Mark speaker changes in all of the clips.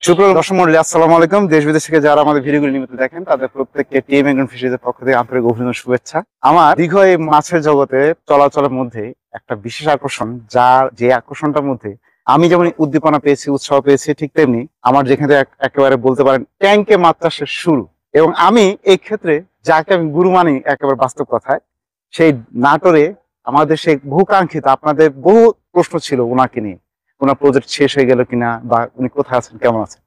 Speaker 1: সুপ্রিয় দর্শক মণ্ডলী, আসসালামু আলাইকুম। দেশ বিদেশ থেকে যারা আমাদের ভিডিওগুলো নিয়মিত দেখেন তাদের প্রত্যেককে টিম এগ্রো ফিশারিজের পক্ষ থেকে আন্তরিক অভিনন্দন, শুভেচ্ছা। আমার দীর্ঘ এই মাছের জগতে চলাচলের মধ্যে একটা বিশেষ আকর্ষণ, যে আকর্ষণটার মধ্যে আমি যেমন উদ্দীপনা পেয়েছি, উৎসাহ পেয়েছি, ঠিক তেমনি আমার যেখানে একেবারে বলতে পারেন ট্যাঙ্কে মাছ চাষের শুরু। এবং আমি এই ক্ষেত্রে যাকে আমি গুরু মানি একেবারে বাস্তব কথায়, সেই নাটোরে আমাদের সেই বহুকাঙ্ক্ষিত, আপনাদের বহু প্রশ্ন ছিল ওনাকে নিয়ে, ওনার প্রজেক্ট শেষ হয়ে গেল কিনা, বা উনি কোথায় আছেন, কেমন আছেন,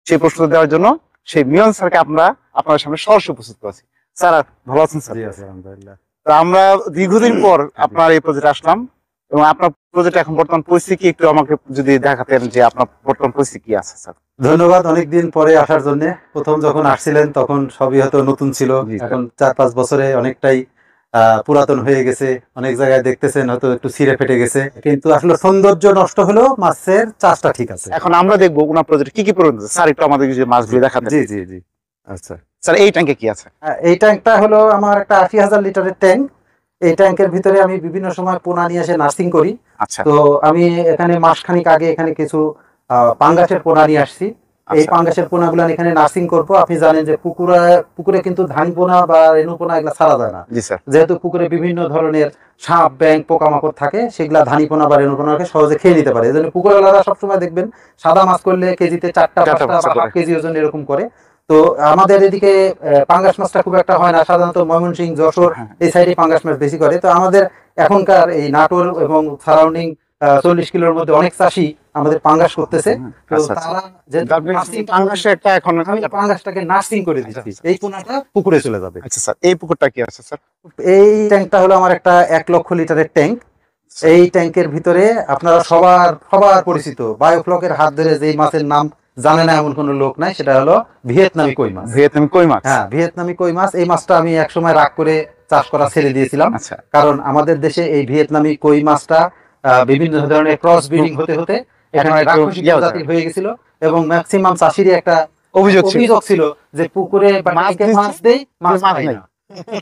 Speaker 1: সেই প্রশ্ন দেওয়ার জন্য সেই মিলন স্যারকে আমরা আপনাদের সামনে সরাসরি উপস্থিত করেছি। স্যার ভালো আছেন? স্যার আলহামদুলিল্লাহ। তো আমরা দীর্ঘদিন পর আপনার এই প্রজেক্টে আসলাম, এবং আপনার প্রজেক্ট এখন বর্তমান পরিস্থিতি একটু আমাকে যদি দেখাতেন যে আপনার বর্তমান পরিস্থিতি কি আছে। স্যার
Speaker 2: ধন্যবাদ অনেকদিন পরে আসার জন্য। প্রথম যখন আসছিলেন তখন সবই হয়তো নতুন ছিল, এখন 4-5 বছরে অনেকটাই পুরাতন হয়ে গেছে। অনেক জায়গায় দেখতেছেন হয়তো একটু ছিঁড়ে ফেটে গেছে, কিন্তু আসলে সৌন্দর্য নষ্ট হলেও মাছের চাষটা ঠিক আছে।
Speaker 1: এখন আমরা দেখবো ওনার প্রজেক্টে কি কি পরিণত। স্যার একটু আমাদের যে মাছগুলো দেখাতেন।
Speaker 2: জি জি জি। আচ্ছা
Speaker 1: স্যার, এই ট্যাঙ্কে কি আছে?
Speaker 2: এই ট্যাঙ্কটা হলো আমার একটা 80,000 লিটারের ট্যাঙ্ক। এই ট্যাঙ্কের ভিতরে আমি বিভিন্ন সময় পোনা নিয়ে এসে নার্সিং করি।
Speaker 1: আচ্ছা।
Speaker 2: তো আমি এখানে মাসখানিক আগে এখানে কিছু পাঙ্গাসের পোনা নিয়ে আসছি। এই পাঙ্গাসের পোনাগুলো এখানে নার্সিং করবো। আপনি জানেন যে পুকুরে কিন্তু ধান পোনা বা রেণু পোনা এগুলা ছাড়া যায় না, যেহেতু পুকুরে বিভিন্ন ধরনের সাপ, ব্যাঙ, পোকামাকড় থাকে, সেগুলা ধানি পোনা বা রেণু পোনাকে সহজে খেয়ে নিতে পারে। এই জন্য পুকুরওয়ালারা সবসময় দেখবেন সাদা মাছ করলে কেজিতে 4-5টা বা হাফ কেজি ওজন এরকম করে। তো আমাদের এদিকে পাঙ্গাস মাছটা খুব একটা হয় না, সাধারণত ময়মনসিংহ, যশোর এই সাইডে পাঙ্গাস মাছ বেশি করে। তো আমাদের এখনকার এই নাটোর এবং সারাউন্ডিং 40 কিলোর মধ্যে অনেক চাষি আমাদের পাঙ্গাস করতেছে। তো তারা যে পাঙ্গাসটাকে নার্সিং করে দিচ্ছি, এই পোনাটা পুকুরে চলে যাবে।
Speaker 1: আচ্ছা স্যার, এই পুকুরটা কি আছে? স্যার
Speaker 2: এই ট্যাঙ্কটা হলো আমার একটা 1 লক্ষ লিটারের ট্যাঙ্ক। এই ট্যাঙ্কের ভিতরে আপনারা সবার পরিচিত বায়োফ্লকের হাত ধরে যে মাছের নাম জানে না এমন কোনো লোক নাই, সেটা হলো ভিয়েতনামি কই মাছ।
Speaker 1: ভিয়েতনামি কই মাছ?
Speaker 2: হ্যাঁ, ভিয়েতনামি কই মাছ। এই মাছটা আমি একসময় রাগ করে চাষ করা ছেড়ে দিয়েছিলাম, কারণ আমাদের দেশে এই ভিয়েতনামি কই মাছটা বিভিন্ন ধরনের ক্রস ব্রিডিং হতে হতে এখানে রাক্ষসী প্রজাতির হয়ে গেছিল, এবং ম্যাক্সিমাম চাষিরই একটা অভিযোগ ছিল যে পুকুরে মাছ দেই, মাছ পাই না।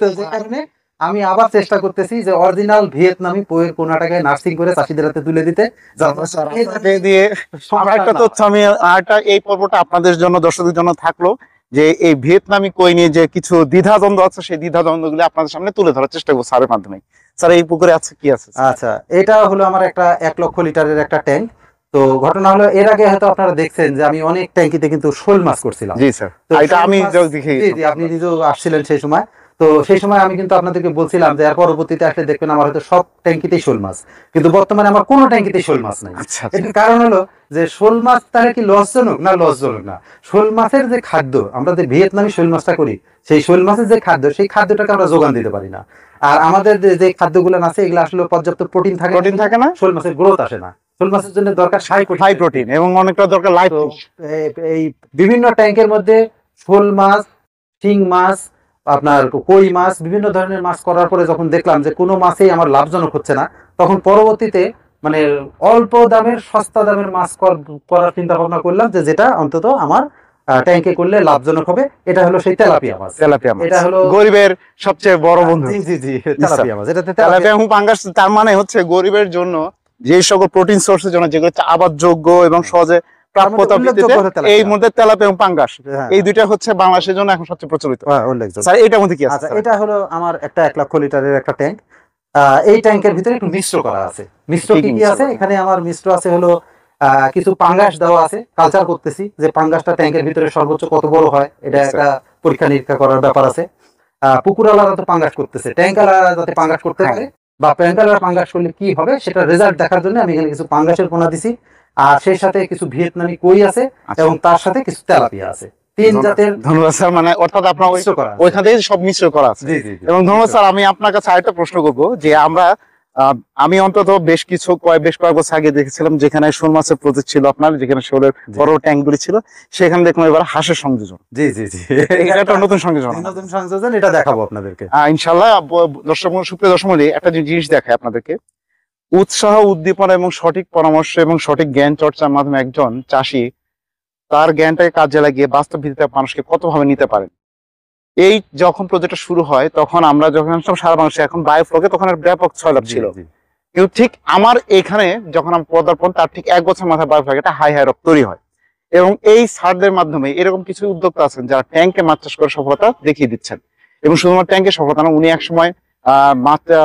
Speaker 2: তো যে কারণে আমি আবার চেষ্টা করতেছি যে অরিজিনাল ভিয়েতনামি কইয়ের পোনাটাকে নার্সিং করে চাষিদের হাতে তুলে দিতে।
Speaker 1: এই পর্বটা আপনাদের জন্য, দর্শকদের জন্য থাকলো যে এই ভিয়েতনামি কই নিয়ে যে কিছু দ্বিধাদ্বন্দ্ব আছে, সেই দ্বিধাদ্বন্দ্বগুলো আপনাদের সামনে তুলে ধরার চেষ্টা করবো স্যারের মাধ্যমে। স্যার, এই পুকুরে আছে কি আছে?
Speaker 2: আচ্ছা, এটা হলো আমার একটা 1 লক্ষ লিটারের একটা ট্যাঙ্ক। তো ঘটনা হলো, এর আগে হয়তো আপনারা দেখছেন যে আমি অনেক ট্যাঙ্কিতে কিন্তু শোল মাছ করছিলাম।
Speaker 1: জি স্যার, এটা আমি
Speaker 2: আপনি নিজেও আসছিলেন সেই সময়। তো সেই সময় আমি কিন্তু আপনাদেরকে বলছিলাম যে এর পরবর্তীতে আসলে দেখবেন আমার হয়তো সব ট্যাঙ্কিতেই শোল মাছ, কিন্তু বর্তমানে আমার কোনো ট্যাঙ্কিতেই শোল মাছ নাই। এর কারণ হলো যে শোল মাছ তাহলে কি লসজনক না? লসজনক না। শোল মাছের যে খাদ্য, আমরা যে ভিয়েতনামি শোল মাছটা করি, সেই শোল মাছের যে খাদ্য, সেই খাদ্যটাকে আমরা যোগান দিতে পারি না। আর আমাদের যে খাদ্যগুলো আছে এগুলো আসলে পর্যাপ্ত প্রোটিন থাকে না, শোল মাছের গ্রোথ আসে না। শোল মাছের জন্য দরকার হাই প্রোটিন এবং অনেকটা দরকার লাইট। এই বিভিন্ন ট্যাঙ্কের মধ্যে শোল মাছ, শিং মাছ, আপনার কই মাছ, বিভিন্ন ধরনের মাছ করার পরে যখন দেখলাম যে কোনো মাছেই আমার লাভজনক হচ্ছে না, তখন পরবর্তীতে মানে অল্প দামের, সস্তা দামের মাছ করার চিন্তা ভাবনা করলাম, যে যেটা অন্তত আমার ট্যাঙ্কে করলে লাভজনক হবে। এটা হলো সেই তেলাপিয়া মাছ। এটা হলো গরিবের সবচেয়ে বড় বন্ধু। জি জি জি, তেলাপিয়া মাছ। এটা
Speaker 1: তেলাপিয়া এবং পাঙ্গাস, তার মানে হচ্ছে গরিবের জন্য যে সকল প্রোটিন সোর্সের জন্য যেগুলো আবাদযোগ্য এবং সহজে এই মধ্যে তেলাপিয়া এবং পাঙ্গাস, এই দুইটা হচ্ছে বাংলাদেশের জন্য এখন সবচেয়ে প্রচলিত। স্যার, এটার মধ্যে কি আছে?
Speaker 2: এটা হলো আমার একটা 1 লক্ষ লিটারের একটা ট্যাঙ্ক। এই ট্যাঙ্কের ভিতরে একটু মিশ্র করা আছে। মিশ্র কি আছে? এখানে আমার মিশ্র আছে হলো কিছু পাঙ্গাস দেওয়া আছে। কালচার করতেছি যে পাঙ্গাসটা ট্যাঙ্কের ভিতরে সর্বোচ্চ কত বড় হয়, এটা একটা পরীক্ষা নিরীক্ষা করার ব্যাপার আছে। পুকুরওয়ালারা তো পাঙ্গাস করতেছে, ট্যাঙ্কারওয়ালারা যাতে পাঙ্গাস করতে পারে, বা ট্যাঙ্কারওয়ালা পাঙ্গাস করলে কি হবে সেটা রেজাল্ট দেখার জন্য আমি এখানে কিছু পাঙ্গাসের পোনা দিছি, আর সেই সাথে কিছু ভিয়েতনামি কই আছে, এবং তার সাথে কিছু তেলাপিয়া আছে। 3 জাতের।
Speaker 1: ধন্যবাদ স্যার। মানে অর্থাৎ আপনার ওইখান থেকে সব মিশ্র করা আছে। এবং ধন্যবাদ স্যার। আমি আপনার কাছে আরেকটা প্রশ্ন করবো, যে আমি অন্তত বেশ কয়েক বছর আগে দেখেছিলাম যেখানে শোল মাছের প্রজেক্ট ছিল আপনার, যেখানে শোলের বড় ট্যাঙ্ক গুলি ছিল, সেখানে দেখলাম এবার হাঁসের সংযোজন।
Speaker 2: জি জি জি,
Speaker 1: এটা নতুন সংযোজন।
Speaker 2: এটা দেখাবো আপনাদেরকে
Speaker 1: ইনশাআল্লাহ। সুপ্রিয় দর্শক মণ্ডলী, একটা জিনিস দেখায় আপনাদেরকে। উৎসাহ, উদ্দীপনা এবং সঠিক পরামর্শ এবং সঠিক জ্ঞান চর্চার মাধ্যমে একজন চাষী তার জ্ঞানটাকে কাজে লাগিয়ে বাস্তব ভিত্তিতে মানুষকে কতভাবে নিতে পারেন। এই যখন প্রজেক্টটা শুরু হয়, তখন আমরা যখন সারা বাংলাদেশে এখন বায়োফ্লকে তখন ব্যাপক ছয়লাভ ছিল, কিন্তু ঠিক আমার এখানে যখন আমি পদার্পণ, তার ঠিক 1 বছর মাথায় বায়োফ্লক একটা হাই রক তৈরি হয়। এবং এই স্যারদের মাধ্যমে এরকম কিছু উদ্যোক্তা আছেন যারা ট্যাঙ্কে মাছ চাষ করে সফলতা দেখিয়ে দিচ্ছেন। এবং শুধুমাত্র ট্যাঙ্কে সফলতা না, উনি একসময়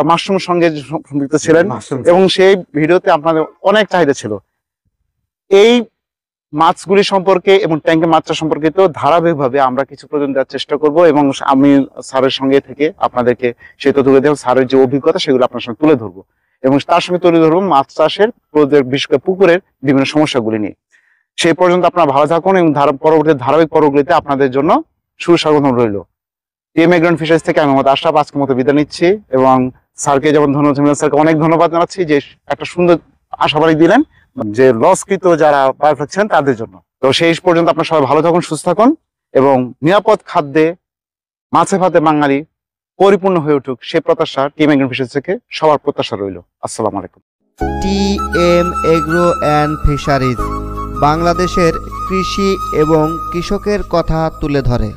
Speaker 1: মাশরুমের সঙ্গে সম্পৃক্ত ছিলেন এবং সেই ভিডিওতে আপনাদের অনেক চাহিদা ছিল। এই মাছগুলি সম্পর্কে এবং ট্যাঙ্কে মাছ চাষ সম্পর্কিত ধারাবাহিকভাবে আমরা কিছু প্রয়োজন দেওয়ার চেষ্টা করব এবং আমি স্যারের সঙ্গে থেকে আপনাদেরকে সেই তথ্যগুলো দেব, স্যারের যে অভিজ্ঞতা সেগুলো আপনার সঙ্গে তুলে ধরবো এবং তার সঙ্গে তুলে ধরবো মাছ চাষের বিশেষ করে পুকুরের বিভিন্ন সমস্যাগুলি নিয়ে। সেই পর্যন্ত আপনারা ভালো থাকুন এবং পরবর্তী ধারাবাহিক পর্বগুলিতে আপনাদের জন্য সুস্বাগতম রইল। টিএম এগ্রো ফিশারিজ থেকে আমি মোহাম্মদ আশরাফ আজকের মতো বিদায় নিচ্ছি এবং স্যারকে যেমন ধন্যবাদ, স্যারকে অনেক ধন্যবাদ জানাচ্ছি যে একটা সুন্দর আশাবাড়ি দিলেন যে লসকৃত যারা বায়োফ্লক ছিলেন তাদের জন্য। তো সেই পর্যন্ত আপনারা সবাই ভালো থাকুন, সুস্থ থাকুন এবং নিরাপদ খাদ্যে মাছে ভাতে বাঙালি পরিপূর্ণ হয়ে উঠুক সে প্রত্যাশা টিএম এগ্রো ফিশারিজ থেকে সবার প্রত্যাশা রইল। আসসালামু আলাইকুম।
Speaker 3: টিএম এগ্রো অ্যান্ড ফিশারিজ বাংলাদেশের কৃষি এবং কৃষকের কথা তুলে ধরে।